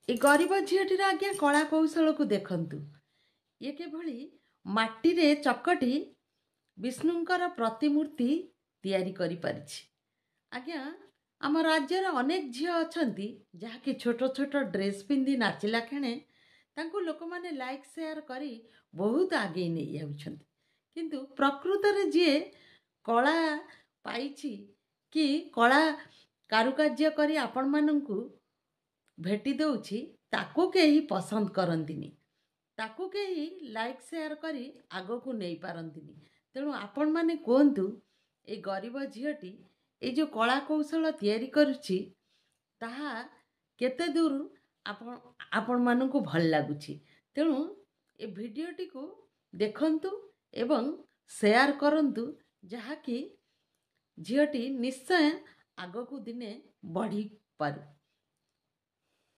ए गरीब झीटीर आज्ञा कला कौशल को देखंतु। ये केभली माटी चकटी विष्णुंकर प्रतिमूर्ति तैयारी करि परिछि। आज्ञा आम राज्यर अनेक झील अछंती जहाँकि छोट छोट ड्रेस पिंधि नाचिला खेणे तांको लोक माने लाइक शेयर करी बहुत आगे नहीं जाउछंती। किंतु प्रकृत रे जे कला पाइछि कि कला कारुकार्य करी आपण मानंकु भेटी दउछि ताको केही पसंद करंतिनी, ताको केही लाइक शेयर करी आगो को नहीं पारंतिनी। तेणु आपण माने कोंतु ए गरीब झीटी ए जो कला कौशल तैयारी करुछि ताहा केते दूर आपण मानंकु भल लागुछि। तेणु ए भिडियोटी को देखंतु एवं शेयर करंतु जहाँकि झीटी निश्चय आगो को दिने बढ़ी पारु।